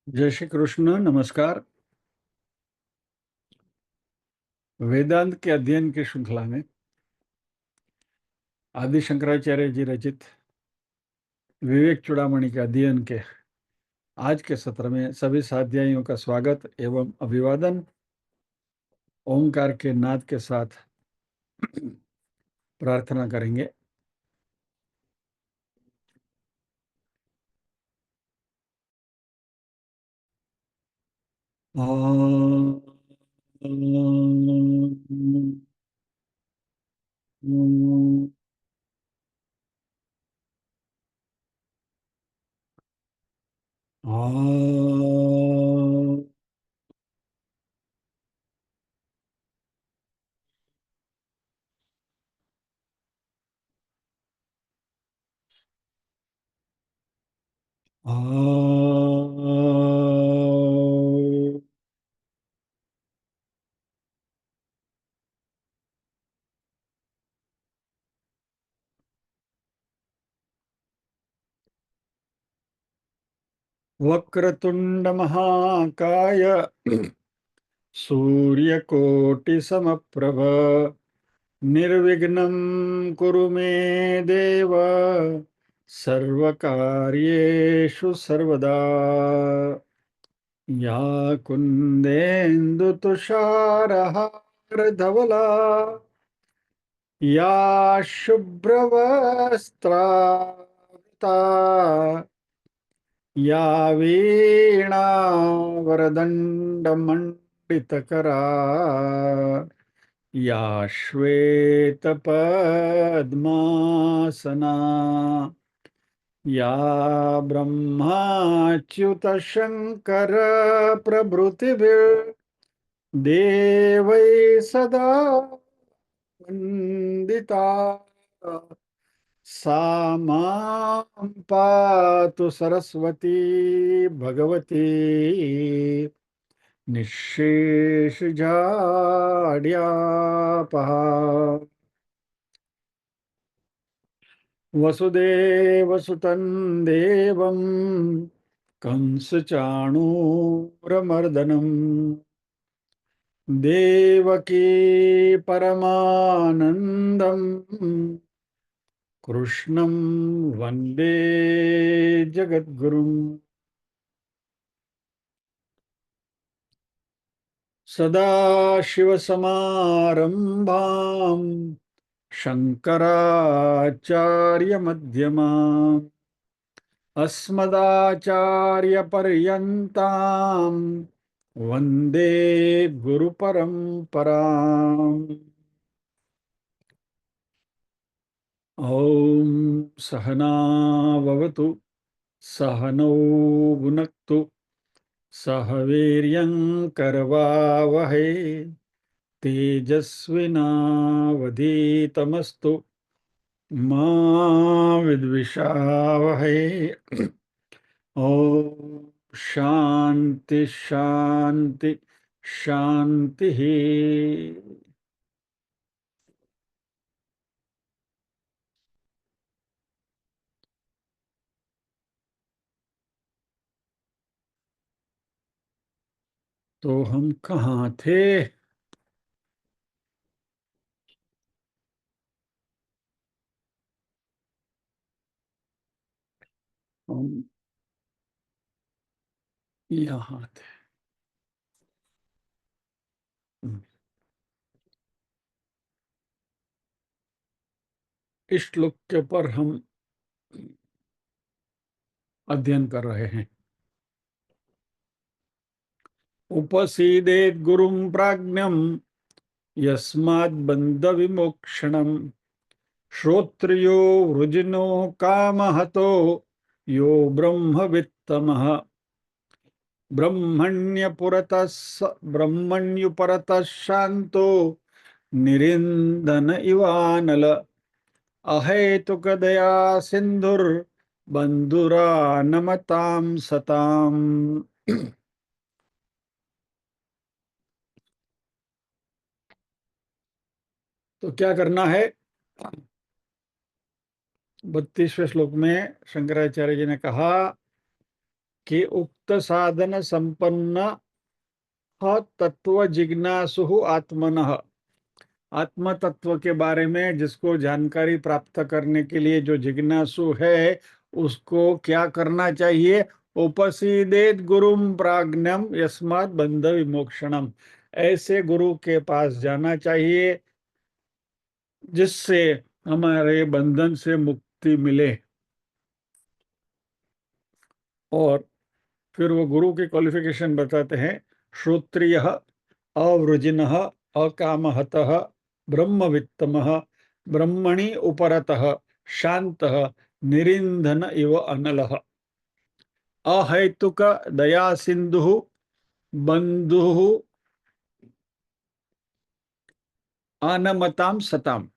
जय श्री कृष्ण। नमस्कार। वेदांत के अध्ययन की श्रृंखला में आदि शंकराचार्य जी रचित विवेक चूड़ामणि के अध्ययन के आज के सत्र में सभी साध्यायियों का स्वागत एवं अभिवादन। ओंकार के नाद के साथ प्रार्थना करेंगे। ओम। वक्रतुंड महाकाय सूर्यकोटि समप्रभ निर्विघ्नं कुरु मे देव सर्वकार्येषु सर्वदा। या कुन्देन्दु तुषारहारधवला या शुभ्रवस्त्रावृता या वीणावरदण्डमण्डितकरा या श्वेतपद्मासना या ब्रह्माच्युतशङ्कर प्रभृतिभिर्देवैः सदा वन्दिता। सा मां पातु सरस्वती भगवती निःशेषजाड्यापहा। वसुदेवसुतं देवं कंसचाणूरमर्दनम् देवकी परमानन्दम् कृष्णं वन्दे जगद्गुरुम्। सदाशिवसमारम्भां शङ्कराचार्यमध्यमाम् अस्मदाचार्यपर्यन्तां वन्दे गुरुपरम्पराम्। ॐ सहना भवतु सहनौ भुनक्तु सह वीर्यं करवावहै तेजस्विनावधीतमस्तु मा विद्विषावहै। ओम शांति शांति शांति। तो हम कहाँ थे? हम यहाँ थे। इस श्लोक के ऊपर हम अध्ययन कर रहे हैं। उपसीदेत गुरुं प्राज्ञं यस्मात् बंध विमोक्षणम् श्रोत्रियो वृजिनो कामहतो यो ब्रह्मवित्तमः ब्रह्मण्युपरतः शांतो निरिंदन इवानल अहेतुकदया सिंधुर्बंधुरा नमतां सताम। तो क्या करना है? 32वें श्लोक में शंकराचार्य जी ने कहा कि उक्त साधन संपन्न तत्व जिज्ञासु आत्मनः, आत्म तत्व के बारे में जिसको जानकारी प्राप्त करने के लिए जो जिज्ञासु है, उसको क्या करना चाहिए? उपसीदेत गुरुम प्राज्ञम यस्मात् बंध विमोक्षणम, ऐसे गुरु के पास जाना चाहिए जिससे हमारे बंधन से मुक्ति मिले। और फिर वो गुरु की क्वालिफिकेशन बताते हैं, श्रोत्रिय अवृजिनः अकामहतः ब्रह्मवित्तमः ब्रह्मणि उपरतः शांतः निरिंधन इव अनलः अहैतुक दया सिंधु बंधु अनमताम सताम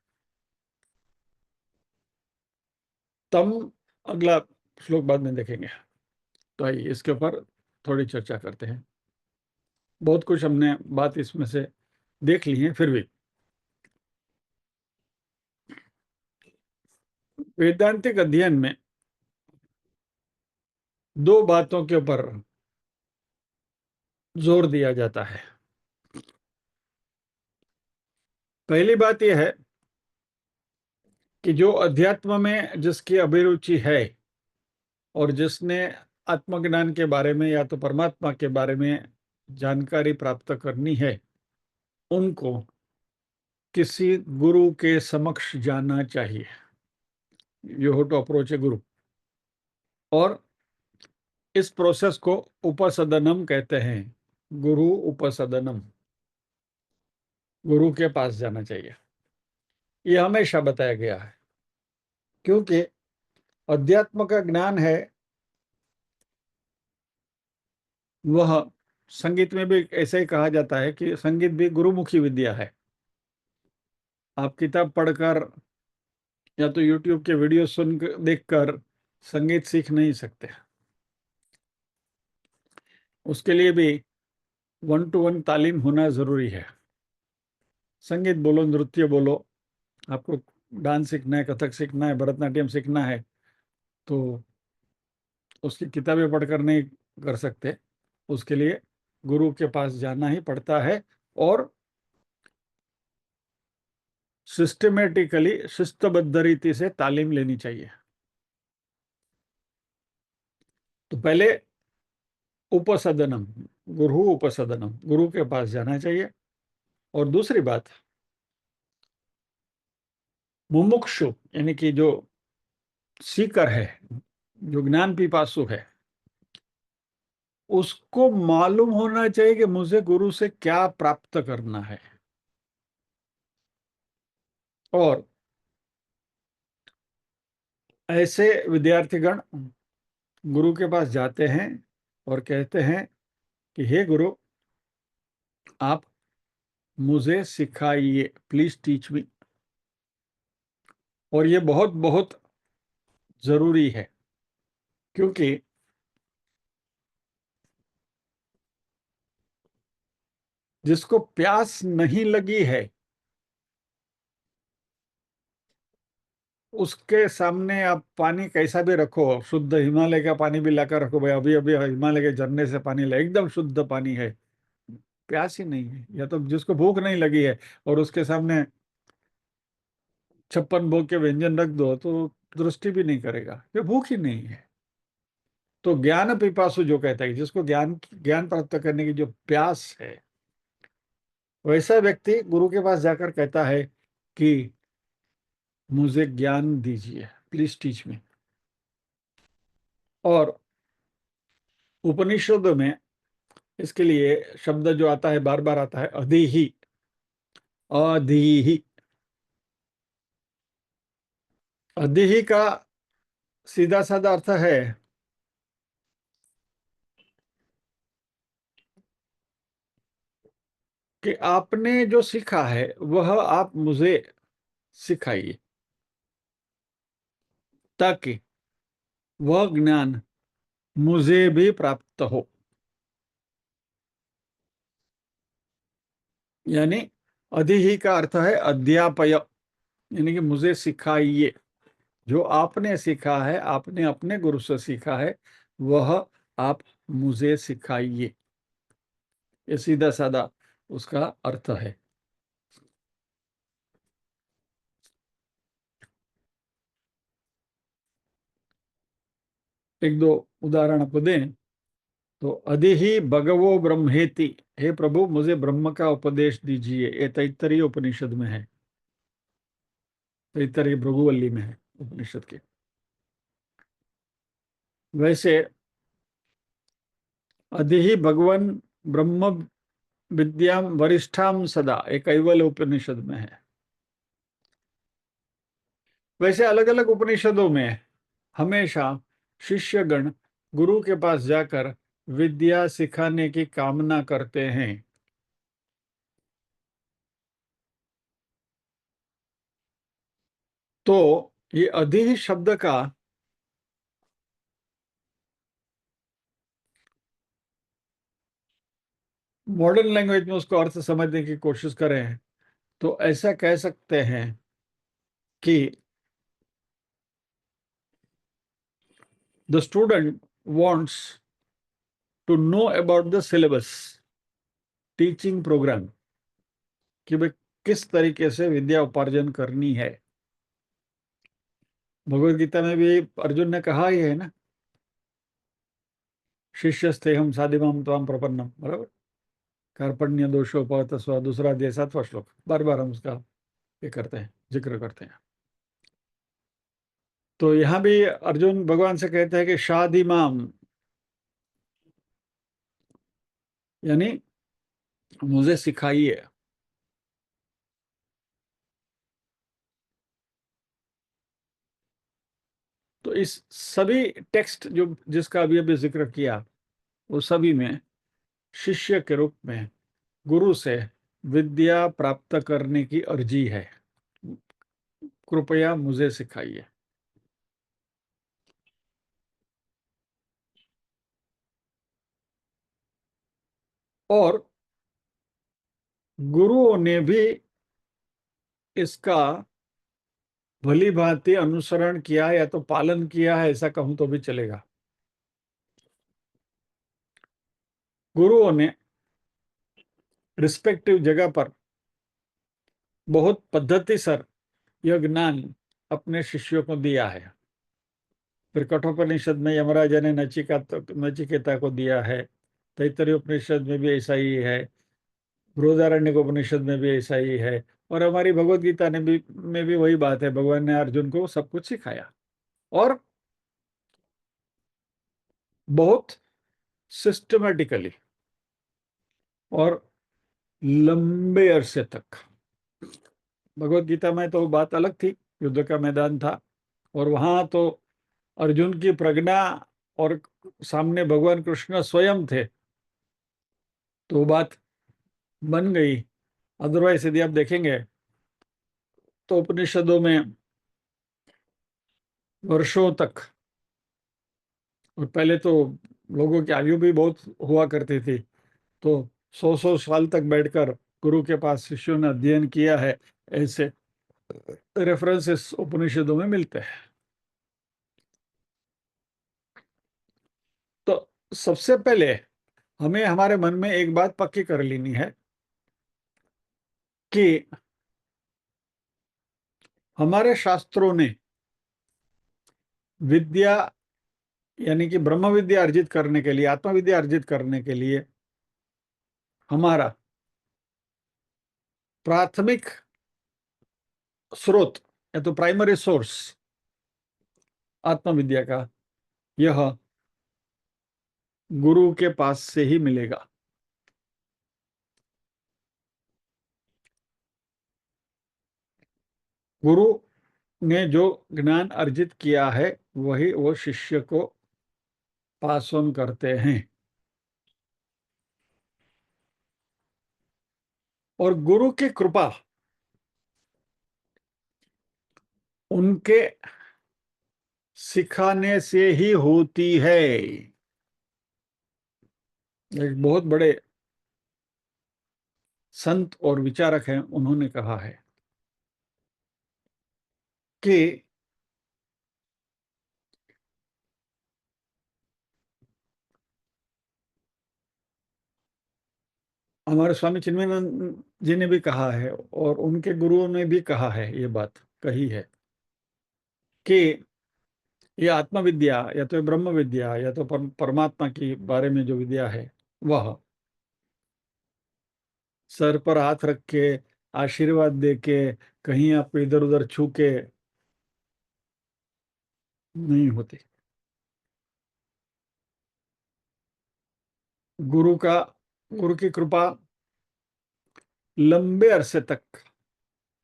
तम। अगला श्लोक बाद में देखेंगे। तो आइए इसके ऊपर थोड़ी चर्चा करते हैं। बहुत कुछ हमने बात इसमें से देख ली है, फिर भी वेदांतिक अध्ययन में दो बातों के ऊपर जोर दिया जाता है। पहली बात यह है कि जो अध्यात्म में जिसकी अभिरुचि है और जिसने आत्मज्ञान के बारे में या तो परमात्मा के बारे में जानकारी प्राप्त करनी है, उनको किसी गुरु के समक्ष जाना चाहिए। यू हैव टू अप्रोच ए गुरु। और इस प्रोसेस को उपसदनम कहते हैं। गुरु उपसदनम, गुरु के पास जाना चाहिए। ये हमेशा बताया गया है, क्योंकि अध्यात्म का ज्ञान है वह, संगीत में भी ऐसे ही कहा जाता है कि संगीत भी गुरुमुखी विद्या है। आप किताब पढ़कर या तो YouTube के वीडियो सुन देखकर संगीत सीख नहीं सकते। उसके लिए भी 1-to-1 तालीम होना जरूरी है। संगीत बोलो, नृत्य बोलो, आपको डांस सीखना है, कथक सीखना है, भरतनाट्यम सीखना है, तो उसकी किताबें पढ़कर नहीं कर सकते। उसके लिए गुरु के पास जाना ही पड़ता है और सिस्टमेटिकली, शिस्तबद्ध रीति से तालीम लेनी चाहिए। तो पहले उपसदनम, गुरु उपसदनम, गुरु के पास जाना चाहिए। और दूसरी बात, मुमुक्षु यानी कि जो सीकर है, जो ज्ञान पिपासु है, उसको मालूम होना चाहिए कि मुझे गुरु से क्या प्राप्त करना है। और ऐसे विद्यार्थीगण गुरु के पास जाते हैं और कहते हैं कि हे गुरु, आप मुझे सिखाइए, प्लीज टीच मी। और ये बहुत बहुत जरूरी है, क्योंकि जिसको प्यास नहीं लगी है उसके सामने आप पानी कैसा भी रखो, शुद्ध हिमालय का पानी भी लाकर रखो, भाई अभी अभी हिमालय के झरने से पानी ला, एकदम शुद्ध पानी है, प्यास ही नहीं है। या तो जिसको भूख नहीं लगी है और उसके सामने 56 भोग के व्यंजन रख दो तो दृष्टि भी नहीं करेगा, ये भूख ही नहीं है। तो ज्ञान पिपासु जो कहता है, जिसको ज्ञान ज्ञान प्राप्त करने की जो प्यास है, वैसा व्यक्ति गुरु के पास जाकर कहता है कि मुझे ज्ञान दीजिए, प्लीज टीच मी। और उपनिषद में इसके लिए शब्द जो आता है, बार बार आता है, अधीहि, अधीहि। अधीहि का सीधा साधा अर्थ है कि आपने जो सीखा है वह आप मुझे सिखाइए, ताकि वह ज्ञान मुझे भी प्राप्त हो। यानी अधिहि का अर्थ है अध्यापय, यानी कि मुझे सिखाइए। जो आपने सीखा है, आपने अपने गुरु से सीखा है, वह आप मुझे सिखाइए। ये सीधा साधा उसका अर्थ है। एक दो उदाहरण आपको दें तो अधि भगवो ब्रह्मेति, हे प्रभु मुझे ब्रह्म का उपदेश दीजिए। ये तैत्तरीय उपनिषद में है, तैत्तरीय भृगुवल्ली में है उपनिषद के। वैसे अधि भगवन ब्रह्म विद्याम वरिष्ठाम सदा, एक कैवल्य उपनिषद में है। वैसे अलग अलग उपनिषदों में हमेशा शिष्यगण गुरु के पास जाकर विद्या सिखाने की कामना करते हैं। तो ये अधि शब्द का मॉडर्न लैंग्वेज में उसको अर्थ समझने की कोशिश करें तो ऐसा कह सकते हैं कि the student wants to know about the syllabus, teaching programme, कि भाई किस तरीके से विद्या उपार्जन करनी है। भगवत गीता में भी अर्जुन ने कहा ही है ना, शिष्यस्ते हम साधिमाम त्वाम प्रपन्नम, बराबर। कार्पण्य दोषोपहत स्व, दूसरा अध्याय 7वां श्लोक, बार बार हम उसका ये करते हैं, जिक्र करते हैं। तो यहाँ भी अर्जुन भगवान से कहते हैं कि शाधिमाम, यानी मुझे सिखाइए। तो इस सभी टेक्स्ट जो जिसका अभी अभी जिक्र किया, वो सभी में शिष्य के रूप में गुरु से विद्या प्राप्त करने की अर्जी है, कृपया मुझे सिखाइए। और गुरुओं ने भी इसका भली भांति अनुसरण किया या तो पालन किया है, ऐसा कहूं तो भी चलेगा। गुरुओं ने रिस्पेक्टिव जगह पर बहुत पद्धति सर यह ज्ञान अपने शिष्यों को दिया है। फिर कठोपनिषद में यमराजा ने नचिकेता को दिया है, तैत्तरीय उपनिषद में भी ऐसा ही है, बृहदारण्यक उपनिषद में भी ऐसा ही है, और हमारी भगवत गीता ने भी में भी वही बात है। भगवान ने अर्जुन को सब कुछ सिखाया और बहुत सिस्टमेटिकली और लंबे अरसे तक। भगवत गीता में तो बात अलग थी, युद्ध का मैदान था, और वहां तो अर्जुन की प्रज्ञा और सामने भगवान कृष्ण स्वयं थे, तो बात बन गई। अदरवाइज यदि आप देखेंगे तो उपनिषदों में वर्षों तक, और पहले तो लोगों की आयु भी बहुत हुआ करती थी, तो 100 साल तक बैठकर गुरु के पास शिष्यों ने अध्ययन किया है, ऐसे रेफरेंसेस उपनिषदों में मिलते हैं। तो सबसे पहले हमें हमारे मन में एक बात पक्की कर लेनी है कि हमारे शास्त्रों ने विद्या, यानी कि ब्रह्म विद्या अर्जित करने के लिए, आत्मविद्या अर्जित करने के लिए हमारा प्राथमिक स्रोत या तो प्राइमरी सोर्स आत्मविद्या का, यह गुरु के पास से ही मिलेगा। गुरु ने जो ज्ञान अर्जित किया है वही वो शिष्य को पास ऑन करते हैं। और गुरु की कृपा उनके सिखाने से ही होती है। एक बहुत बड़े संत और विचारक हैं, उन्होंने कहा है कि हमारे स्वामी चिन्मयानंद जी ने भी कहा है और उनके गुरुओं ने भी कहा है, ये बात कही है कि ये आत्मविद्या या तो ब्रह्म विद्या या तो परमात्मा के बारे में जो विद्या है, वह सर पर हाथ रख के, आशीर्वाद दे के, कहीं आपको इधर उधर छू के नहीं होती। गुरु का गुरु की कृपा, लंबे अरसे तक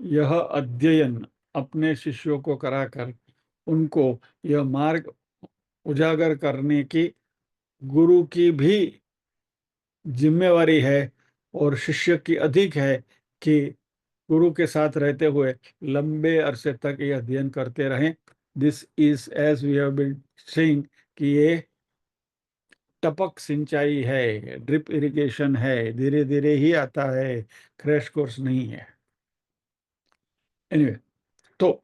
यह अध्ययन अपने शिष्यों को कराकर उनको यह मार्ग उजागर करने की गुरु की भी जिम्मेवारी है और शिष्य की अधिक है कि गुरु के साथ रहते हुए लंबे अरसे तक ये अध्ययन करते रहें। This is as we have been saying कि ये टपक सिंचाई है, ड्रिप इरिगेशन है, धीरे धीरे ही आता है, क्रैश कोर्स नहीं है। एनीवे, तो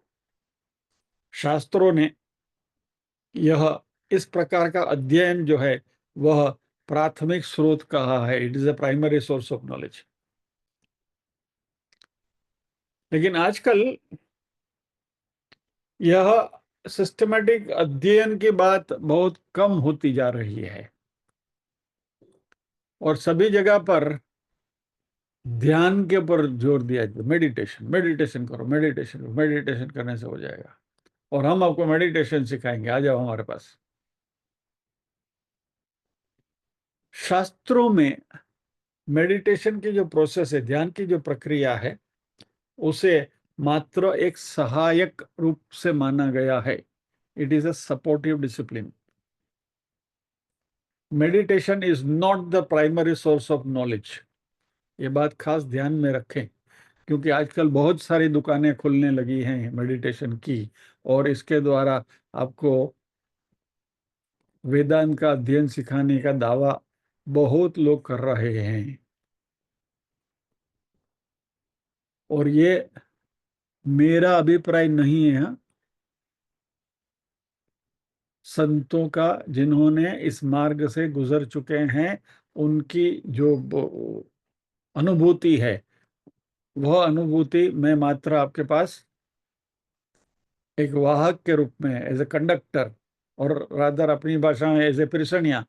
शास्त्रों ने यह इस प्रकार का अध्ययन जो है वह प्राथमिक स्रोत कहा है। It is a primary source of knowledge. लेकिन आजकल यह सिस्टमैटिक अध्ययन की बात बहुत कम होती जा रही है और सभी जगह पर ध्यान के ऊपर जोर दिया जाता है। मेडिटेशन, मेडिटेशन करो, मेडिटेशन करो, मेडिटेशन करने से हो जाएगा और हम आपको मेडिटेशन सिखाएंगे, आ जाओ हमारे पास। शास्त्रों में मेडिटेशन की जो प्रोसेस है, ध्यान की जो प्रक्रिया है, उसे मात्र एक सहायक रूप से माना गया है। It is a supportive discipline. Meditation is not the primary source of knowledge. ये बात खास ध्यान में रखें, क्योंकि आजकल बहुत सारी दुकानें खुलने लगी हैं मेडिटेशन की और इसके द्वारा आपको वेदांत का अध्ययन सिखाने का दावा बहुत लोग कर रहे हैं। और ये मेरा अभिप्राय नहीं है, संतों का, जिन्होंने इस मार्ग से गुजर चुके हैं, उनकी जो अनुभूति है, वह अनुभूति मैं मात्र आपके पास एक वाहक के रूप में, एज ए कंडक्टर, और रादर अपनी भाषा में एज ए प्रिसनिया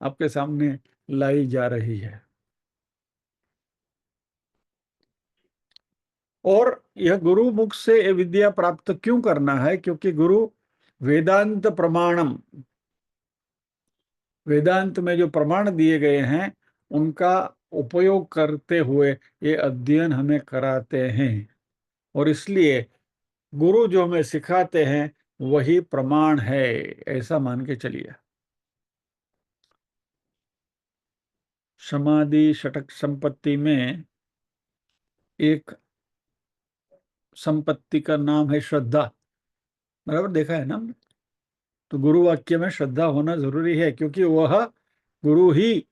आपके सामने लाई जा रही है। और यह गुरु मुख से ये विद्या प्राप्त क्यों करना है? क्योंकि गुरु वेदांत प्रमाणम, वेदांत में जो प्रमाण दिए गए हैं उनका उपयोग करते हुए ये अध्ययन हमें कराते हैं और इसलिए गुरु जो हमें सिखाते हैं वही प्रमाण है, ऐसा मान के चलिए। समाधि षटक संपत्ति में एक संपत्ति का नाम है श्रद्धा। बराबर देखा है ना हमने? तो गुरु वाक्य में श्रद्धा होना जरूरी है, क्योंकि वह गुरु ही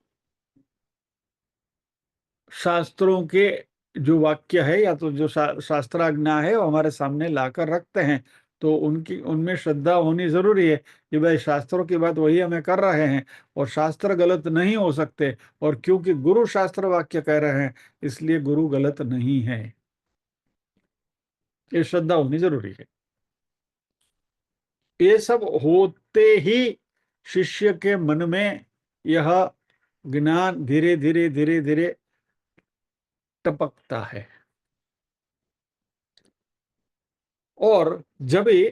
शास्त्रों के जो वाक्य है या तो जो शास्त्राज्ञा है वो हमारे सामने लाकर रखते हैं। तो उनकी उनमें श्रद्धा होनी जरूरी है कि भाई शास्त्रों की बात वही हमें कर रहे हैं और शास्त्र गलत नहीं हो सकते, और क्योंकि गुरु शास्त्र वाक्य कह रहे हैं इसलिए गुरु गलत नहीं है। ये श्रद्धा होनी जरूरी है। ये सब होते ही शिष्य के मन में यह ज्ञान धीरे धीरे धीरे धीरे टपकता है। और जब भी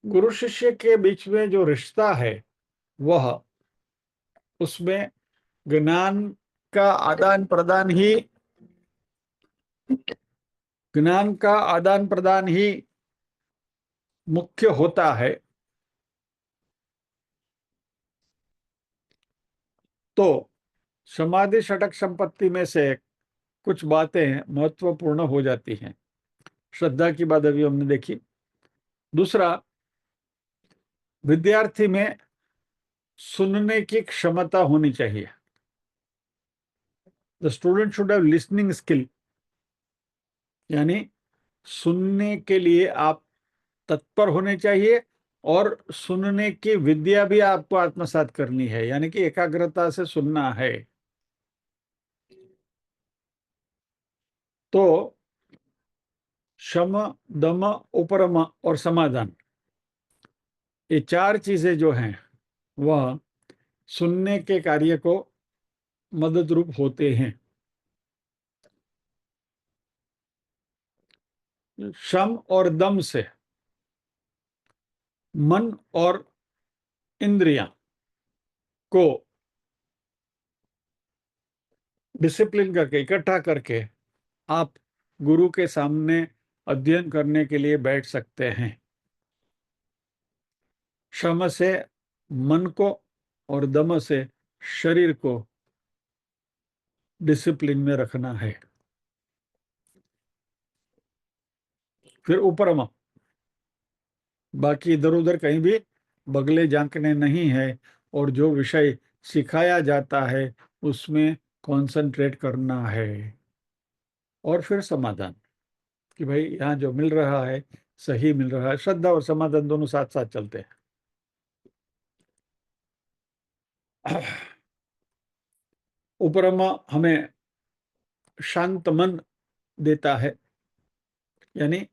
गुरु शिष्य के बीच में जो रिश्ता है, वह उसमें ज्ञान का आदान प्रदान ही ज्ञान का आदान प्रदान ही मुख्य होता है, तो समाधि षटक संपत्ति में से कुछ बातें महत्वपूर्ण हो जाती हैं। श्रद्धा की बात अभी हमने देखी। दूसरा, विद्यार्थी में सुनने की क्षमता होनी चाहिए। The student should have listening skill, यानी सुनने के लिए आप तत्पर होने चाहिए और सुनने की विद्या भी आपको आत्मसात करनी है, यानी कि एकाग्रता से सुनना है। तो शम, दम, उपरम और समाधान, ये चार चीजें जो हैं वह सुनने के कार्य को मदद रूप होते हैं। शम और दम से मन और इंद्रियां को डिसिप्लिन करके, इकट्ठा करके आप गुरु के सामने अध्ययन करने के लिए बैठ सकते हैं। शम से मन को और दम से शरीर को डिसिप्लिन में रखना है। फिर उपरमा, बाकी इधर उधर कहीं भी बगले झांकने नहीं है, और जो विषय सिखाया जाता है उसमें कंसंट्रेट करना है। और फिर समाधान, कि भाई यहाँ जो मिल रहा है सही मिल रहा है। श्रद्धा और समाधान दोनों साथ साथ चलते हैं। उपरमा हमें शांत मन देता है, यानी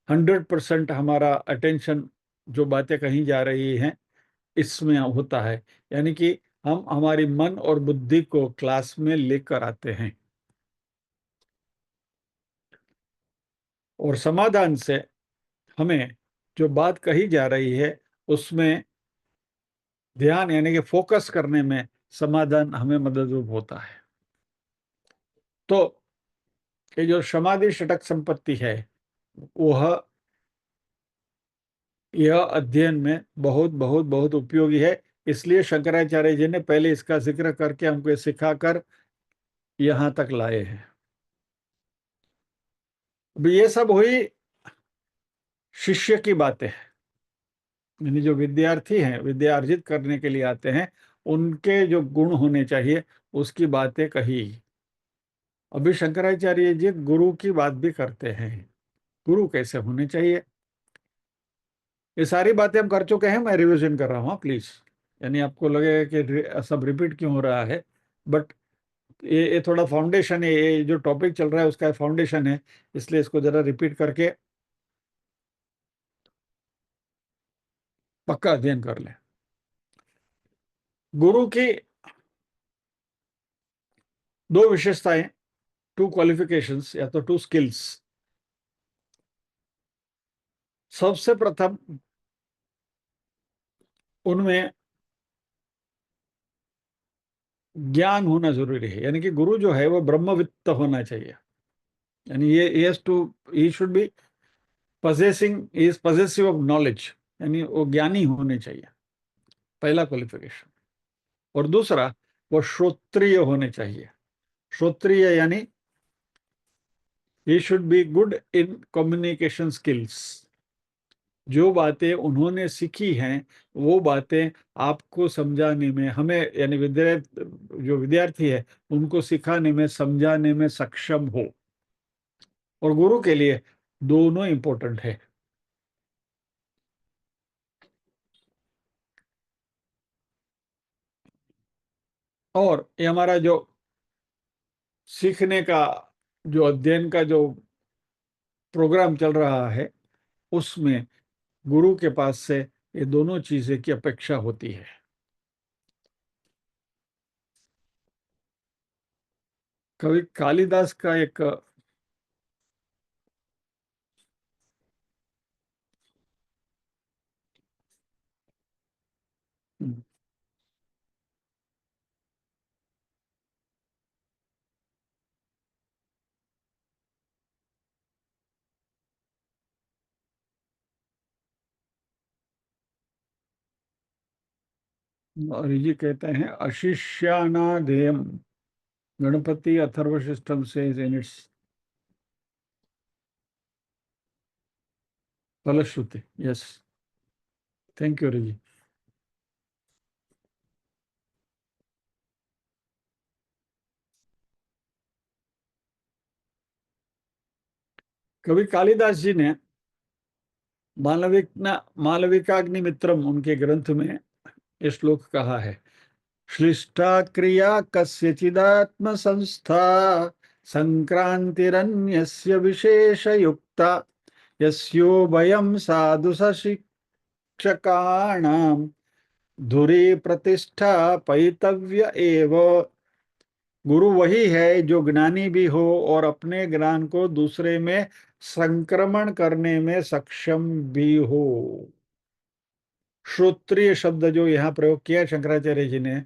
100% हमारा अटेंशन जो बातें कही जा रही हैं इसमें होता है, यानी कि हम हमारी मन और बुद्धि को क्लास में लेकर आते हैं। और समाधान से हमें जो बात कही जा रही है उसमें ध्यान, यानी कि फोकस करने में समाधान हमें मददरूप होता है। तो ये जो समाधि षटक संपत्ति है वह यह अध्ययन में बहुत बहुत बहुत उपयोगी है। इसलिए शंकराचार्य जी ने पहले इसका जिक्र करके हमको सिखाकर यहां तक लाए हैं। अभी ये सब हुई शिष्य की बातें, यानी जो विद्यार्थी हैं, विद्या अर्जित करने के लिए आते हैं, उनके जो गुण होने चाहिए उसकी बातें कही। अभी शंकराचार्य जी गुरु की बात भी करते हैं, गुरु कैसे होने चाहिए। ये सारी बातें हम कर चुके हैं, मैं रिवीजन कर रहा हूँ प्लीज। यानी आपको लगेगा कि सब रिपीट क्यों हो रहा है, बट ये थोड़ा फाउंडेशन है, ये जो टॉपिक चल रहा है उसका फाउंडेशन है, इसलिए इसको जरा रिपीट करके पक्का अध्ययन कर लें। गुरु की दो विशेषताएं, टू क्वालिफिकेशंस या तो टू स्किल्स। सबसे प्रथम उनमें ज्ञान होना जरूरी है, यानी कि गुरु जो है वो ब्रह्मवित्त होना चाहिए। यानी ये has to, he should be possessing, is possessive of knowledge, यानी वो ज्ञानी होने चाहिए, पहला क्वालिफिकेशन। और दूसरा, वो श्रोत्रिय होने चाहिए। श्रोत्रिय यानी ही should be good in communication skills. जो बातें उन्होंने सीखी हैं वो बातें आपको समझाने में, हमें यानी जो विद्यार्थी है उनको सिखाने में, समझाने में सक्षम हो। और गुरु के लिए दोनों इंपॉर्टेंट है। और ये हमारा जो सीखने का, जो अध्ययन का जो प्रोग्राम चल रहा है उसमें गुरु के पास से ये दोनों चीजें की अपेक्षा होती है। कवि कालिदास का एक और ये कहते हैं, अशिष्यानादेयम गणपति अथर्व सिस्टम से इन इट्स फलश्रुति। Yes, thank you Riji. कवि कालिदास जी ने मालविकाग्नि मित्रम उनके ग्रंथ में ये श्लोक कहा है, श्लिष्टा क्रिया कस्यचिदात्म संस्था संक्रांतिरन्यस्य विशेषयुक्ता यस्योभयं साधु सशिक्षकाणां धुरी प्रतिष्ठा पैतव्य एव। गुरु वही है जो ज्ञानी भी हो और अपने ज्ञान को दूसरे में संक्रमण करने में सक्षम भी हो। श्रोत्रिय शब्द जो यहाँ प्रयोग किया शंकराचार्य जी ने,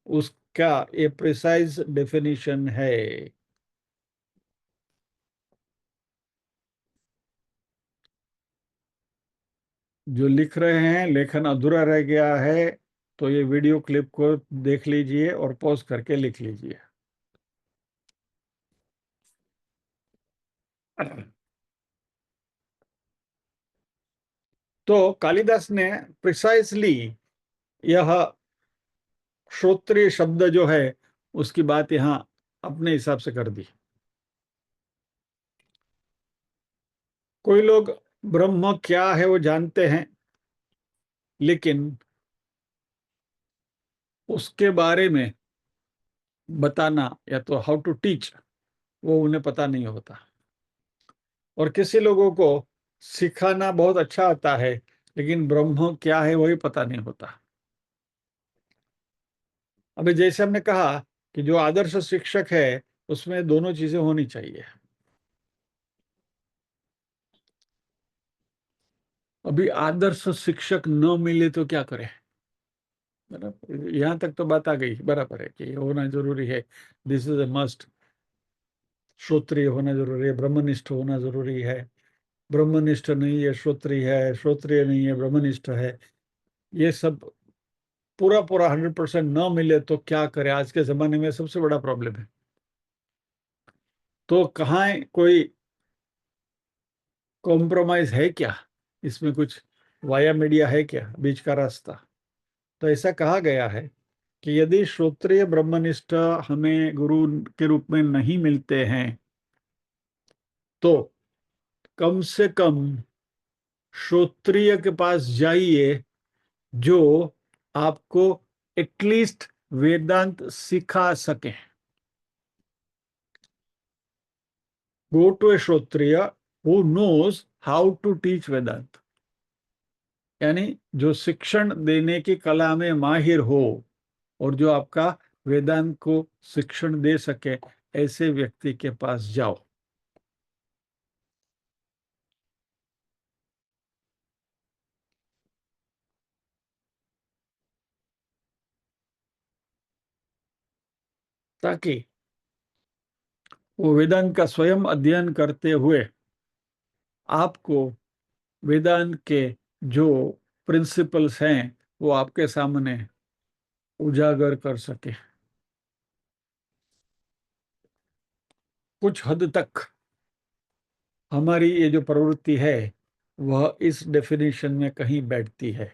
उसका ये प्रिसाइज डेफिनेशन है। जो लिख रहे हैं लेखन अधूरा रह गया है तो ये वीडियो क्लिप को देख लीजिए और पॉज करके लिख लीजिए। तो कालिदास ने प्रिसाइसली यह श्रोत्रिय शब्द जो है उसकी बात यहां अपने हिसाब से कर दी। कोई लोग ब्रह्म क्या है वो जानते हैं, लेकिन उसके बारे में बताना या तो हाउ टू टीच वो उन्हें पता नहीं होता। और किसी लोगों को सिखाना बहुत अच्छा आता है, लेकिन ब्रह्म क्या है वही पता नहीं होता। अभी जैसे हमने कहा कि जो आदर्श शिक्षक है उसमें दोनों चीजें होनी चाहिए। अभी आदर्श शिक्षक न मिले तो क्या करें? बराबर, यहाँ तक तो बात आ गई, बराबर है कि होना जरूरी है। This is a must. श्रोत्रिय होना जरूरी है, ब्रह्मनिष्ठ होना जरूरी है। ब्रह्मनिष्ठ नहीं है श्रोत्रिय है, श्रोत्रिय नहीं है ब्रह्मनिष्ठ है। ये सब पूरा पूरा 100% न मिले तो क्या करे? आज के जमाने में सबसे बड़ा प्रॉब्लम है। तो कहाँ कोई कॉम्प्रोमाइज है क्या? इसमें कुछ वाया मीडिया है क्या, बीच का रास्ता? तो ऐसा कहा गया है कि यदि श्रोत्रिय ब्रह्मनिष्ठ हमें गुरु के रूप में नहीं मिलते हैं तो कम से कम श्रोत्रिय के पास जाइए जो आपको एटलीस्ट वेदांत सिखा सके। गो to a shrotriya who knows how to teach Vedanta, यानी जो शिक्षण देने की कला में माहिर हो और जो आपका वेदांत को शिक्षण दे सके, ऐसे व्यक्ति के पास जाओ। ताकि वो वेदांत का स्वयं अध्ययन करते हुए आपको वेदांत के जो प्रिंसिपल्स हैं वो आपके सामने उजागर कर सके। कुछ हद तक हमारी ये जो प्रवृत्ति है वह इस डेफिनेशन में कहीं बैठती है।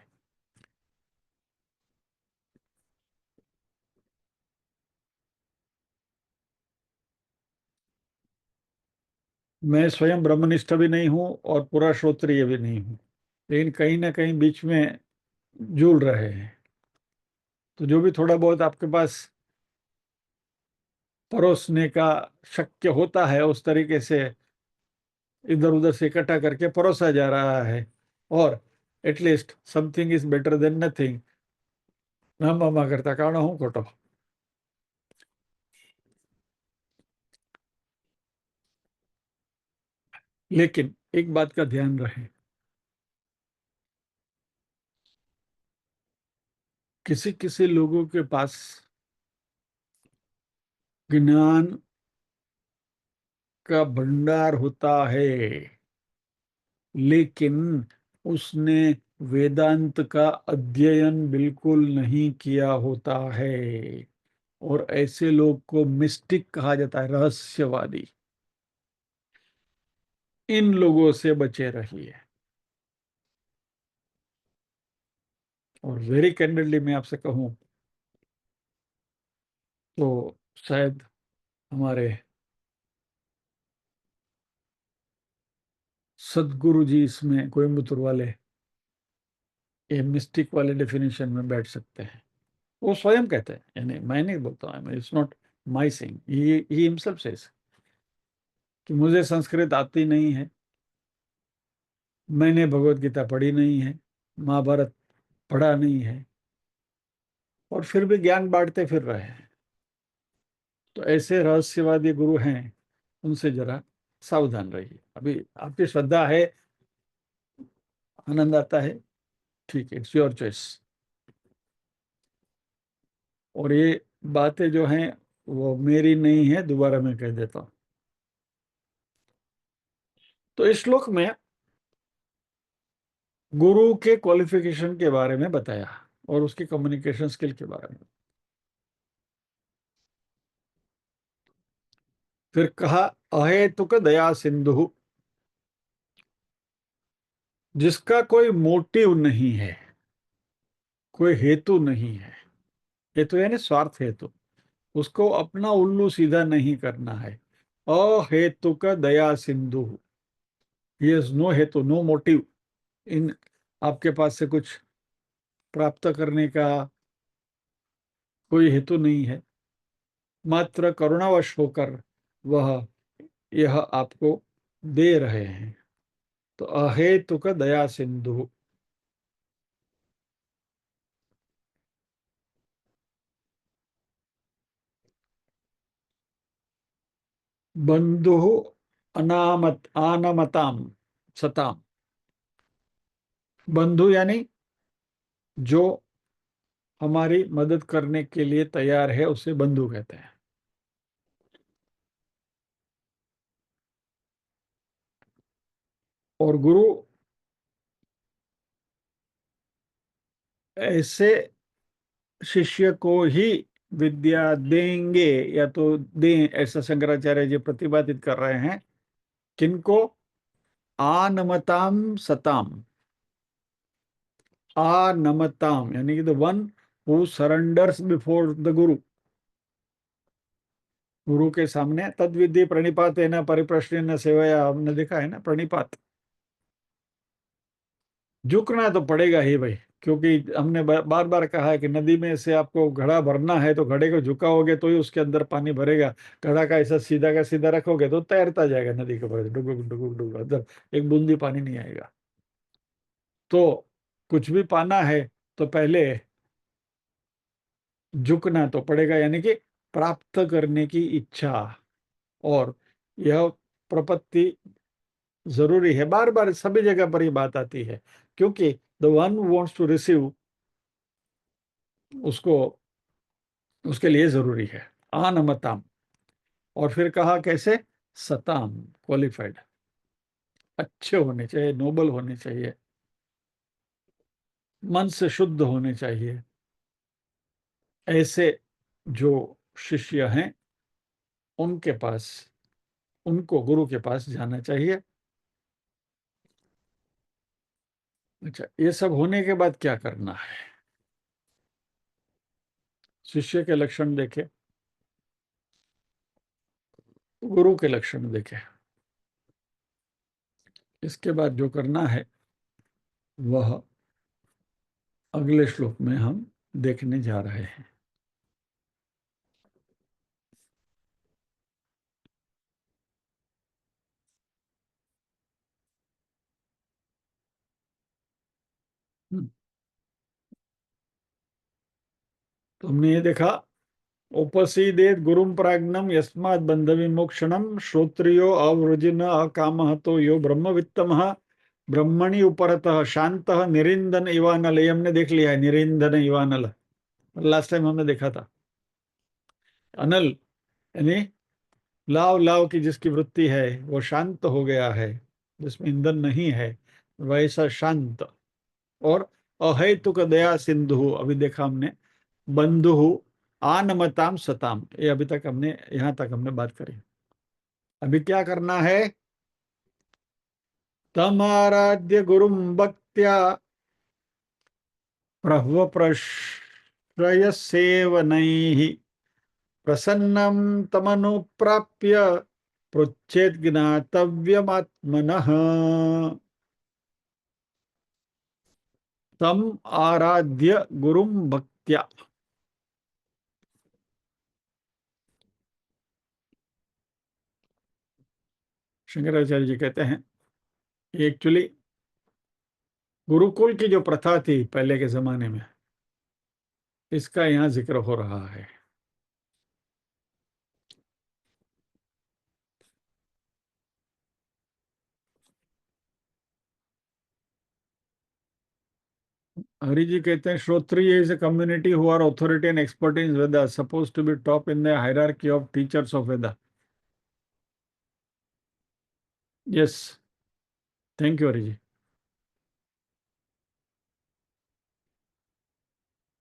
मैं स्वयं ब्रह्मनिष्ठ भी नहीं हूं और पूरा श्रोत्रिय भी नहीं हूं, लेकिन कहीं ना कहीं बीच में जुड़ रहे हैं। तो जो भी थोड़ा बहुत आपके पास परोसने का शक्य होता है उस तरीके से इधर उधर से इकट्ठा करके परोसा जा रहा है। और at least something is better than nothing. ना मामा करता कारण हूँ खोटो। लेकिन एक बात का ध्यान रहे, किसी किसी लोगों के पास ज्ञान का भंडार होता है, लेकिन उसने वेदांत का अध्ययन बिल्कुल नहीं किया होता है। और ऐसे लोग को मिस्टिक कहा जाता है, रहस्यवादी। इन लोगों से बचे रहिए। और वेरी कैंडिडली मैं आपसे कहूं तो शायद हमारे सदगुरु जी इसमें कोयम्बतूर वाले ये मिस्टिक वाले डेफिनेशन में बैठ सकते हैं। वो स्वयं कहते हैं, यानी मैं नहीं बोलता हूं, it's not my saying, he himself says. कि मुझे संस्कृत आती नहीं है, मैंने भगवत गीता पढ़ी नहीं है, महाभारत पढ़ा नहीं है, और फिर भी ज्ञान बांटते फिर रहे हैं, तो ऐसे रहस्यवादी गुरु हैं, उनसे जरा सावधान रहिए। अभी आपकी श्रद्धा है, आनंद आता है, ठीक है, इट्स योर चॉइस। और ये बातें जो हैं वो मेरी नहीं है, दोबारा मैं कह देता हूं। तो इस श्लोक में गुरु के क्वालिफिकेशन के बारे में बताया और उसकी कम्युनिकेशन स्किल के बारे में। फिर कहा अहेतुक दया सिंधु, जिसका कोई मोटिव नहीं है, कोई हेतु नहीं है। हेतु यानी स्वार्थ हेतु, उसको अपना उल्लू सीधा नहीं करना है। अहेतुक दया सिंधु, ही इज नो हेतु, नो मोटिव इन, आपके पास से कुछ प्राप्त करने का कोई हेतु नहीं है, मात्र करुणावश होकर वह यह आपको दे रहे हैं। तो अहेतुक दया सिंधु, बंधु अनामत आनमताम सताम। बंधु यानी जो हमारी मदद करने के लिए तैयार है, उसे बंधु कहते हैं। और गुरु ऐसे शिष्य को ही विद्या देंगे, या तो दें, ऐसा शंकराचार्य जी प्रतिपादित कर रहे हैं। किनको? आनमताम सताम। आनमताम यानी कि the one who surrenders before the गुरु, गुरु के सामने। तद विधि प्रणिपात है ना, परिप्रश्न न सेवया, हमने देखा है ना प्रणिपात। झुकना तो पड़ेगा ही भाई, क्योंकि हमने बार बार कहा है कि नदी में से आपको घड़ा भरना है तो घड़े को झुकाओगे तो ही उसके अंदर पानी भरेगा। घड़ा का ऐसा सीधा का सीधा रखोगे तो तैरता जाएगा नदी के ऊपर, डुगुक डुगुक डुगुक, अंदर एक बूंदी पानी नहीं आएगा। तो कुछ भी पाना है तो पहले झुकना तो पड़ेगा, यानी कि प्राप्त करने की इच्छा। और यह प्रपत्ति जरूरी है, बार बार सभी जगह पर ये बात आती है, क्योंकि the one wants to receive, उसको, उसके लिए जरूरी है आनमताम। और फिर कहा कैसे? सताम, क्वालिफाइड, अच्छे होने चाहिए, नोबल होने चाहिए, मन से शुद्ध होने चाहिए। ऐसे जो शिष्य हैं उनके पास, उनको गुरु के पास जाना चाहिए। अच्छा, ये सब होने के बाद क्या करना है? शिष्य के लक्षण देखे, गुरु के लक्षण देखे, इसके बाद जो करना है वह अगले श्लोक में हम देखने जा रहे हैं। तो हमने ये देखा, उपसीदेत गुरुम प्राज्ञम यस्मात् बंध विमोक्षणम श्रोत्रियो अवृजिन अकामः तो यो ब्रह्मवित्तम ब्रह्मणि उपरतः शांत निरिंदन इवानल। ये हमने देख लिया है, निरिंदन इवानल लास्ट टाइम हमने देखा था। अनल यानी लाव लाव की जिसकी वृत्ति है वो शांत हो गया है, जिसमें ईंधन नहीं है वैसा शांत। और अहेतुक दया सिंधु अभी देखा हमने, बंधु आनमताम सताम, ये अभी तक हमने, यहां तक हमने बात करी। अभी क्या करना है? तमाराध्य गुरुम भक्त्या प्रभव प्रश्रय सेवनैः प्रसन्नम तमनुप्राप्य पृच्छेद ज्ञातव्यमात्मनः। तम आराध्य गुरुम भक्त्या, शंकराचार्य जी कहते हैं एक्चुअली गुरुकुल की जो प्रथा थी पहले के जमाने में, इसका यहाँ जिक्र हो रहा है। हरि जी कहते हैं श्रोत्रिय is a community who are authority and expert in Veda, supposed to be top in the hierarchy of teachers of Veda. Yes, thank you Hari ji.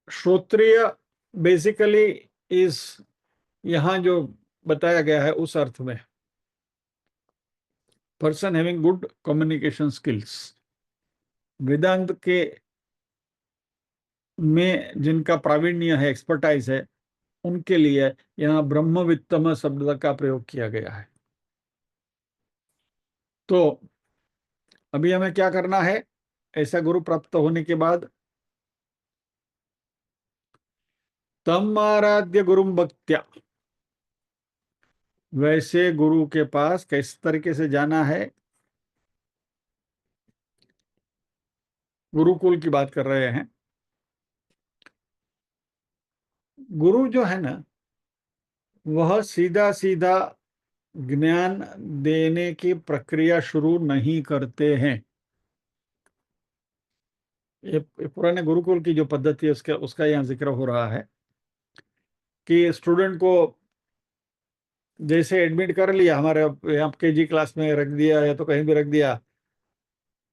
Shrotriya basically is, यहाँ जो बताया गया है उस अर्थ में, person having good communication skills. Vedanta के में जिनका प्रावीण्य है, एक्सपर्टाइज है, उनके लिए यहाँ ब्रह्मवित्तम शब्द का प्रयोग किया गया है। तो अभी हमें क्या करना है, ऐसा गुरु प्राप्त होने के बाद तम आराध्य गुरुम भक्त्या, वैसे गुरु के पास किस तरीके से जाना है। गुरुकुल की बात कर रहे हैं। गुरु जो है ना, वह सीधा सीधा ज्ञान देने की प्रक्रिया शुरू नहीं करते हैं। ये पुराने गुरुकुल की जो पद्धति है उसका यहाँ जिक्र हो रहा है कि स्टूडेंट को जैसे एडमिट कर लिया, हमारे यहाँ केजी क्लास में रख दिया या तो कहीं भी रख दिया,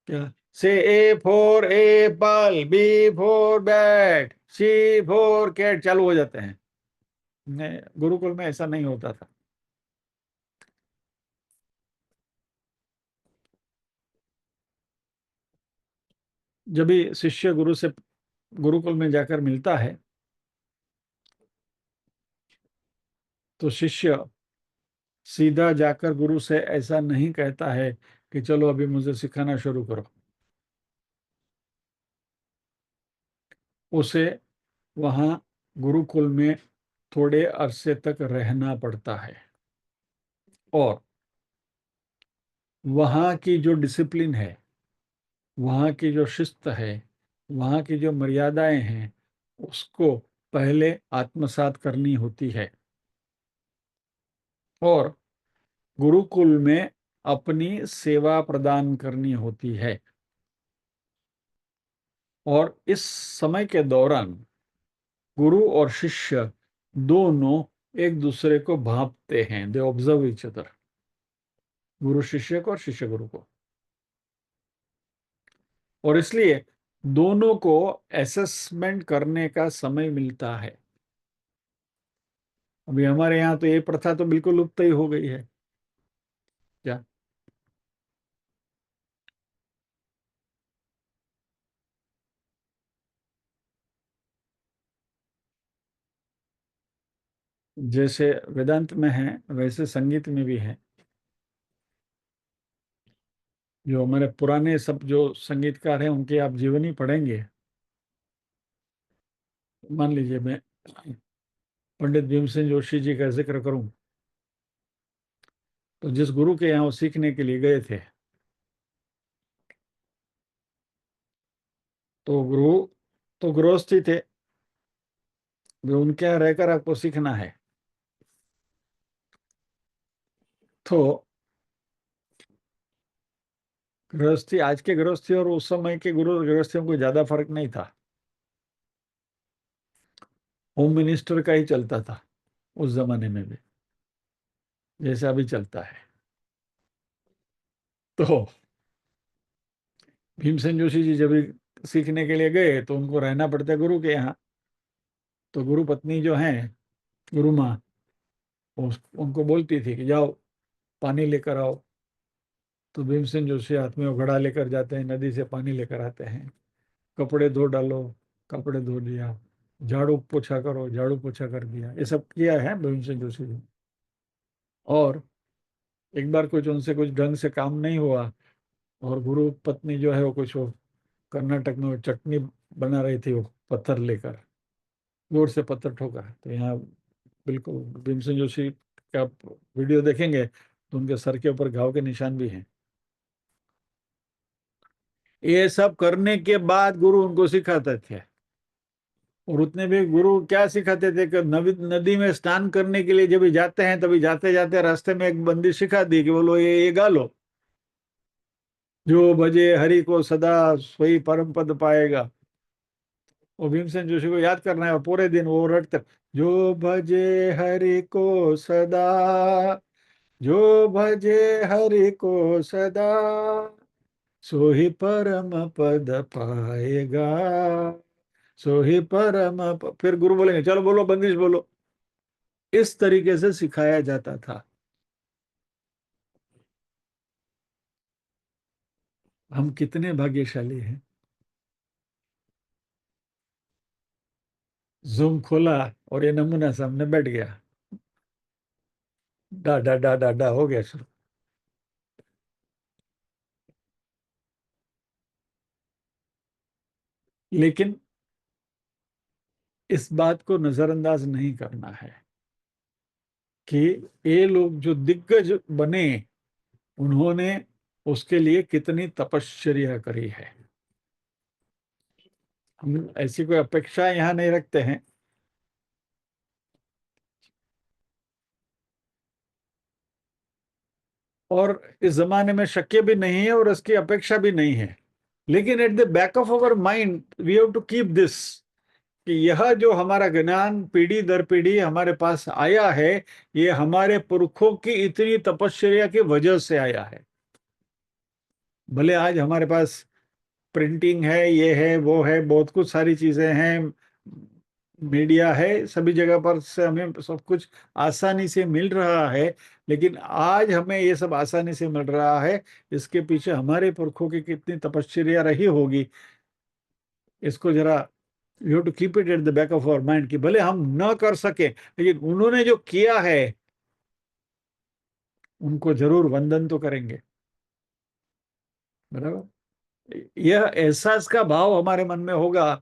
क्या से A for apple, B for bat, C for cat चालू हो जाते हैं। नहीं, गुरुकुल में ऐसा नहीं होता था। जब भी शिष्य गुरु से गुरुकुल में जाकर मिलता है तो शिष्य सीधा जाकर गुरु से ऐसा नहीं कहता है कि चलो अभी मुझे सिखाना शुरू करो। उसे वहां गुरुकुल में थोड़े अरसे तक रहना पड़ता है और वहां की जो डिसिप्लिन है, वहां की जो शिस्त है, वहां की जो मर्यादाएं हैं, उसको पहले आत्मसात करनी होती है और गुरुकुल में अपनी सेवा प्रदान करनी होती है। और इस समय के दौरान गुरु और शिष्य दोनों एक दूसरे को भांपते हैं। दे ऑब्जर्व ईच अदर, गुरु शिष्य को और शिष्य गुरु को। और इसलिए दोनों को असेसमेंट करने का समय मिलता है। अभी हमारे यहाँ तो ये प्रथा तो बिल्कुल लुप्त ही हो गई है। क्या जैसे वेदांत में है वैसे संगीत में भी है। जो हमारे पुराने सब जो संगीतकार हैं उनके आप जीवनी पढ़ेंगे, मान लीजिए मैं पंडित भीमसेन जोशी जी का जिक्र करूं, तो जिस गुरु के यहाँ वो सीखने के लिए गए थे, तो गुरु तो गृहस्थी थे, वे उनके यहाँ रहकर आपको सीखना है। तो गृहस्थी, आज के गृहस्थी और उस समय के गुरु गृहस्थियों को ज्यादा फर्क नहीं था। होम मिनिस्टर का ही चलता था उस जमाने में भी, जैसा अभी चलता है। तो भीमसेन जोशी जी जब भी सीखने के लिए गए तो उनको रहना पड़ता है गुरु के यहाँ। तो गुरु पत्नी जो है, गुरु माँ, उनको बोलती थी कि जाओ पानी लेकर आओ। तो भीमसेन जोशी हाथ में वो घड़ा लेकर जाते हैं, नदी से पानी लेकर आते हैं। कपड़े धो डालो, कपड़े धो दिया। झाड़ू पोछा करो, झाड़ू पोछा कर दिया। ये सब किया है भीमसेन जोशी जी। और एक बार कुछ उनसे कुछ ढंग से काम नहीं हुआ और गुरु पत्नी जो है वो कुछ वो कर्नाटक में वो चटनी बना रही थी, वो पत्थर लेकर जोर से पत्थर ठोका। तो यहाँ बिल्कुल भीमसेन जोशी का वीडियो देखेंगे तो उनके सर के ऊपर घाव के निशान भी हैं। ये सब करने के बाद गुरु उनको सिखाते थे। और उतने भी गुरु क्या सिखाते थे कि नदी नदी में स्नान करने के लिए जब भी जाते हैं, तभी जाते जाते रास्ते में एक बंदी सिखा दी कि बोलो ये गा लो, जो भजे हरि को सदा सोई परम पद पाएगा। वो भीमसेन जोशी को याद करना है और पूरे दिन वो रटते, जो भजे हरि को सदा, जो भजे हरि को सदा, सोही परम पद पाएगा, सोही फिर गुरु बोलेंगे चलो बोलो बंदिश बोलो। इस तरीके से सिखाया जाता था। हम कितने भाग्यशाली हैं। जूम खोला और ये नमूना सामने बैठ गया, डा डा डा डा डा हो गया शुरू। लेकिन इस बात को नजरअंदाज नहीं करना है कि ये लोग जो दिग्गज बने, उन्होंने उसके लिए कितनी तपश्चर्या करी है। हम ऐसी कोई अपेक्षा यहाँ नहीं रखते हैं। और इस जमाने में शक्य भी नहीं है और इसकी अपेक्षा भी नहीं है। लेकिन at the back of our mind we have to keep this, कि यह जो हमारा ज्ञान पीढ़ी दर पीढ़ी हमारे पास आया है, ये हमारे पुरखों की इतनी तपश्चर्या की वजह से आया है। भले आज हमारे पास प्रिंटिंग है, ये है वो है, बहुत कुछ सारी चीजें हैं, मीडिया है, सभी जगह पर से हमें सब कुछ आसानी से मिल रहा है। लेकिन आज हमें ये सब आसानी से मिल रहा है, इसके पीछे हमारे पुरखों की कितनी तपश्चर्या रही होगी, इसको जरा you have to keep it at the back of our mind, कि भले हम न कर सके, लेकिन उन्होंने जो किया है उनको जरूर वंदन तो करेंगे। बराबर। यह एहसास का भाव हमारे मन में होगा,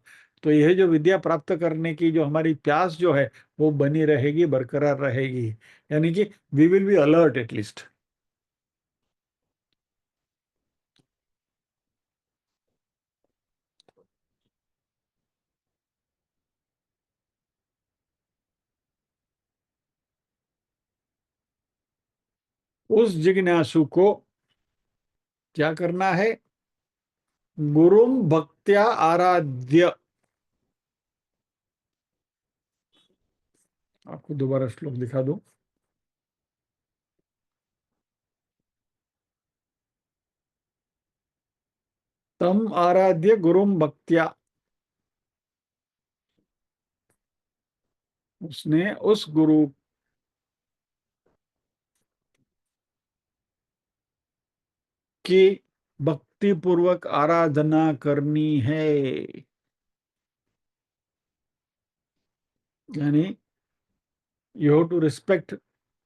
तो यह जो विद्या प्राप्त करने की जो हमारी प्यास जो है वो बनी रहेगी, बरकरार रहेगी। यानी कि we will be alert at least. उस जिज्ञासु को क्या करना है? गुरुम भक्त्या आराध्य। आपको दोबारा श्लोक दिखा दूं। तम आराध्य गुरुम भक्त्या। उसने उस गुरु की भक्ति पूर्वक आराधना करनी है। यानी you have to respect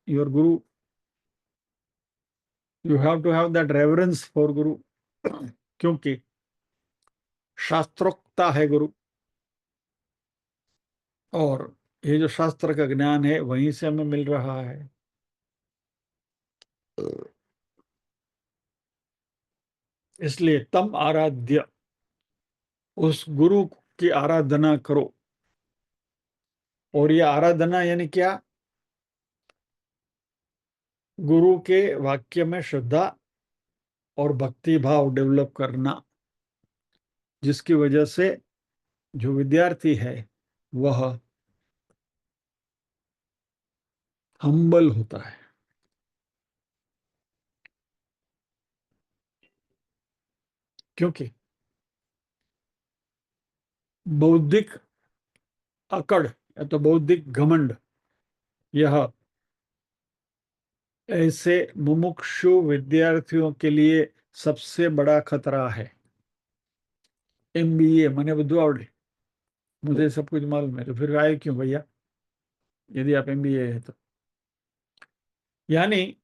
your guru, you have to have that reverence for guru, क्योंकि शास्त्रोक्ता है गुरु। और ये जो शास्त्र का ज्ञान है वहीं से हमें मिल रहा है। इसलिए तम आराध्य, उस गुरु की आराधना करो। और ये आराधना यानी क्या? गुरु के वाक्य में श्रद्धा और भक्ति भाव डेवलप करना, जिसकी वजह से जो विद्यार्थी है वह हम्बल होता है। क्योंकि बौद्धिक अकड़ या तो बौद्धिक घमंड, यह ऐसे मुमुक्षु विद्यार्थियों के लिए सबसे बड़ा खतरा है। एमबीए मैंने बुद्धू आवड़े, मुझे सब कुछ मालूम है, तो फिर आए क्यों भैया यदि आप एमबीए है तो? यानी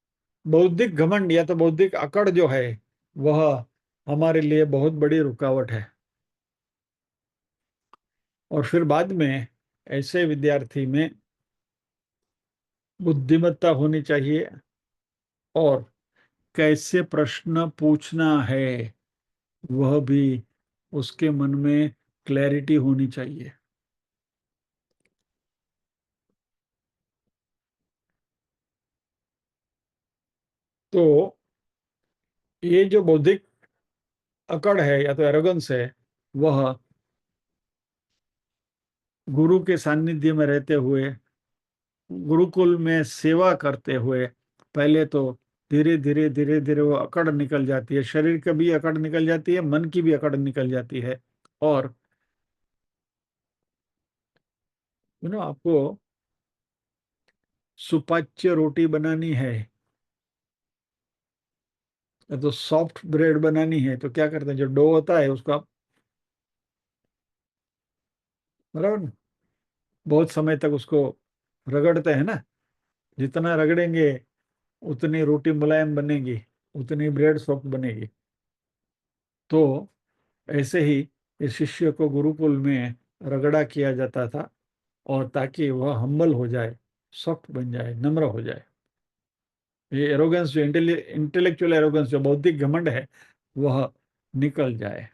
बौद्धिक घमंड या तो बौद्धिक अकड़ जो है वह हमारे लिए बहुत बड़ी रुकावट है। और फिर बाद में ऐसे विद्यार्थी में बुद्धिमत्ता होनी चाहिए, और कैसे प्रश्न पूछना है वह भी उसके मन में क्लैरिटी होनी चाहिए। तो ये जो बौद्धिक अकड़ है या तो एरोगेंस है, वह गुरु के सानिध्य में रहते हुए, गुरुकुल में सेवा करते हुए, पहले तो धीरे धीरे धीरे धीरे वो अकड़ निकल जाती है, शरीर की भी अकड़ निकल जाती है, मन की भी अकड़ निकल जाती है। और आपको सुपाच्य रोटी बनानी है या तो सॉफ्ट ब्रेड बनानी है, तो क्या करते हैं, जो डो होता है उसको आप, बराबर ना, बहुत समय तक उसको रगड़ते हैं ना। जितना रगड़ेंगे उतनी रोटी मुलायम बनेगी, उतनी ब्रेड सॉफ्ट बनेगी। तो ऐसे ही इस शिष्य को गुरुकुल में रगड़ा किया जाता था, और ताकि वह हम्बल हो जाए, सॉफ्ट बन जाए, नम्र हो जाए। ये एरोगेंस, जो इंटेलेक्चुअल एरोगेंस, जो बौद्धिक घमंड है, वह निकल जाए।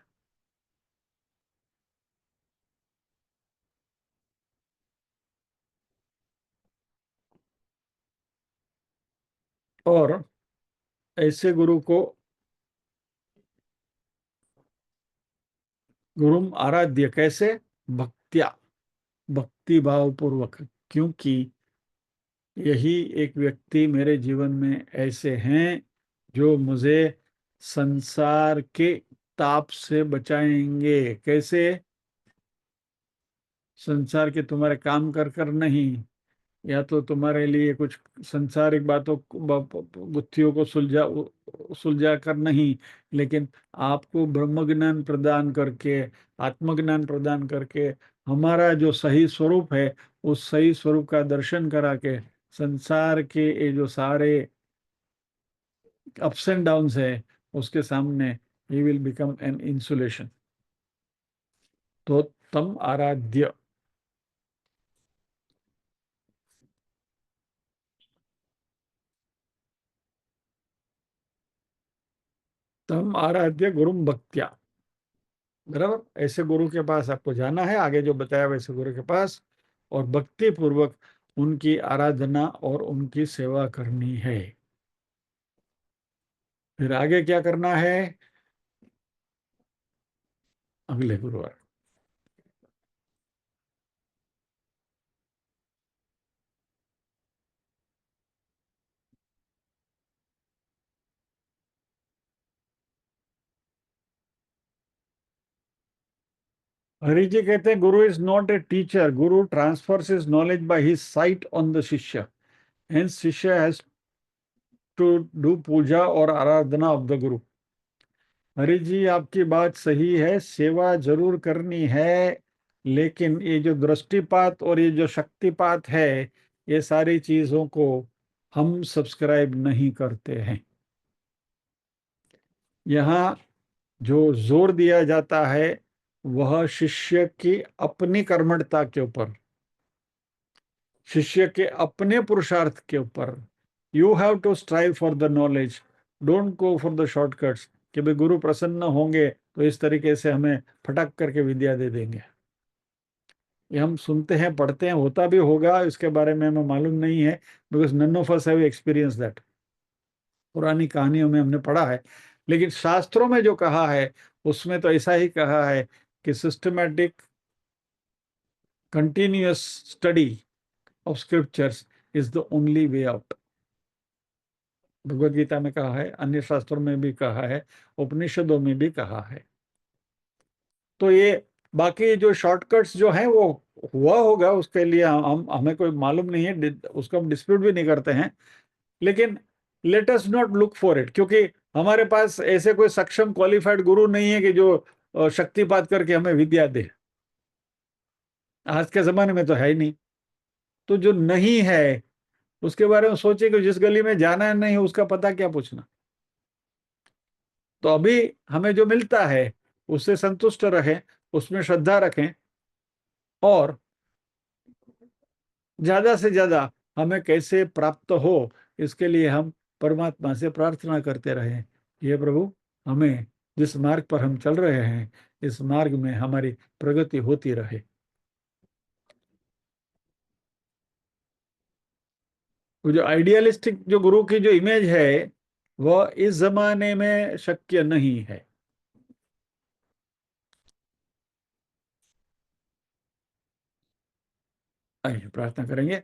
और ऐसे गुरु को गुरुम आराध्य कैसे, भक्त्या, भक्ति भाव पूर्वक, क्योंकि यही एक व्यक्ति मेरे जीवन में ऐसे हैं जो मुझे संसार के ताप से बचाएंगे। कैसे? संसार के तुम्हारे काम कर कर नहीं, या तो तुम्हारे लिए कुछ संसारिक बातों गुत्थियों को सुलझा कर नहीं, लेकिन आपको ब्रह्म ज्ञान प्रदान करके, आत्मज्ञान प्रदान करके, हमारा जो सही स्वरूप है उस सही स्वरूप का दर्शन करा के, संसार के ये जो सारे अप्स एंड डाउन्स है उसके सामने he will become an insulation. तो तम आराध्य, तम आराध्य गुरुम भक्त्या, बराबर। ऐसे गुरु के पास आपको जाना है, आगे जो बताया वैसे गुरु के पास, और भक्ति पूर्वक उनकी आराधना और उनकी सेवा करनी है। फिर आगे क्या करना है, अगले गुरुवार। हरि जी कहते हैं, guru is not a teacher, guru transfers his knowledge by his sight on the shishya, hence shishya has to do puja और आराधना ऑफ द गुरु। हरि जी आपकी बात सही है, सेवा जरूर करनी है, लेकिन ये जो दृष्टिपात और ये जो शक्तिपात है, ये सारी चीजों को हम सब्सक्राइब नहीं करते हैं। यहाँ जो जोर दिया जाता है वह शिष्य की अपनी कर्मठता के ऊपर, शिष्य के अपने पुरुषार्थ के ऊपर। You have to strive for the knowledge, don't go for the shortcuts, कि भाई गुरु प्रसन्न होंगे तो इस तरीके से हमें फटक करके विद्या दे देंगे। ये हम सुनते हैं, पढ़ते हैं, होता भी होगा, इसके बारे में हमें मालूम नहीं है, because none of us have experience that. पुरानी कहानियों में हमने पढ़ा है, लेकिन शास्त्रों में जो कहा है उसमें तो ऐसा ही कहा है कि systematic continuous study of scriptures is the only way out. Bhagavad Gita में कहा है, अन्य शास्त्रों में भी कहा है, उपनिषदों में भी कहा है। तो ये बाकी जो शॉर्टकट्स जो हैं वो हुआ होगा, उसके लिए हम हमें कोई मालूम नहीं है, उसको हम डिस्प्यूट भी नहीं करते हैं, लेकिन let us not look for it, क्योंकि हमारे पास ऐसे कोई सक्षम क्वालिफाइड गुरु नहीं है कि जो शक्तिपात करके हमें विद्या दे। आज के जमाने में तो है ही नहीं। तो जो नहीं है उसके बारे में सोचे कि जिस गली में जाना नहीं है उसका पता क्या पूछना। तो अभी हमें जो मिलता है उससे संतुष्ट रहें, उसमें श्रद्धा रखें, और ज्यादा से ज्यादा हमें कैसे प्राप्त हो इसके लिए हम परमात्मा से प्रार्थना करते रहें, ये प्रभु हमें जिस मार्ग पर हम चल रहे हैं इस मार्ग में हमारी प्रगति होती रहे। वो जो आइडियलिस्टिक जो गुरु की जो इमेज है वह इस जमाने में शक्य नहीं है। आइए प्रार्थना करेंगे।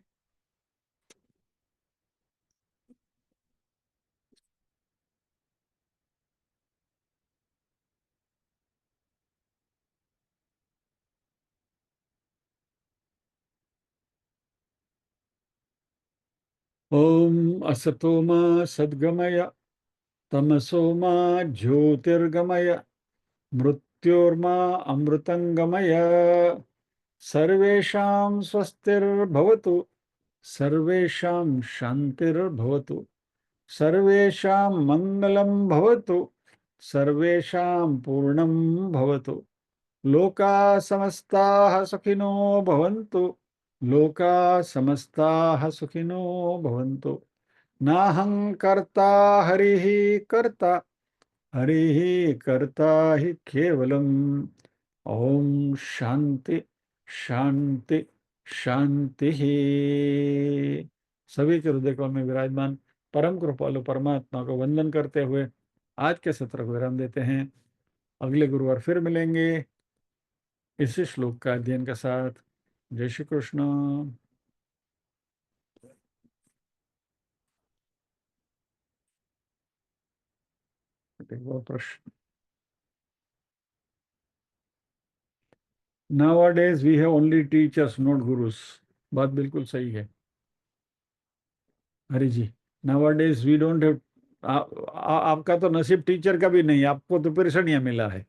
ओम असतो मा सद्गमय तमसो मा ज्योतिर्गमय मृत्योर्मा अमृतंगमय। सर्वेषां स्वस्तिर्भवतु, सर्वेषां शान्तिर्भवतु, सर्वेषां मङ्गलं भवतु, सर्वेषां पूर्णं भवतु। लोकाः समस्ताः सुखिनो भवन्तु, लोकाः समस्ताः सुखिनो भवन्तु। नाहं कर्ता हरिः कर्ता, हरिः कर्ता हि केवलम्। ओम शांति शांति शांति ही। सभी के हृदय कमल में विराजमान परम कृपालु परमात्मा को वंदन करते हुए आज के सत्र को विराम देते हैं। अगले गुरुवार फिर मिलेंगे इसी श्लोक का अध्ययन के साथ। जय श्री कृष्ण। एक और प्रश्न। Nowadays we have only teachers, not gurus। बात बिल्कुल सही है Hari ji. Nowadays we don't have आपका तो नसीब टीचर का भी नहीं, आपको तो परेशानियां मिला है।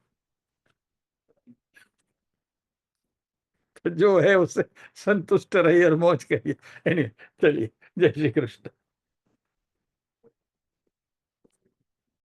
तो जो है उससे संतुष्ट रहिए और मौज करिए। चलिए, जय श्री कृष्ण।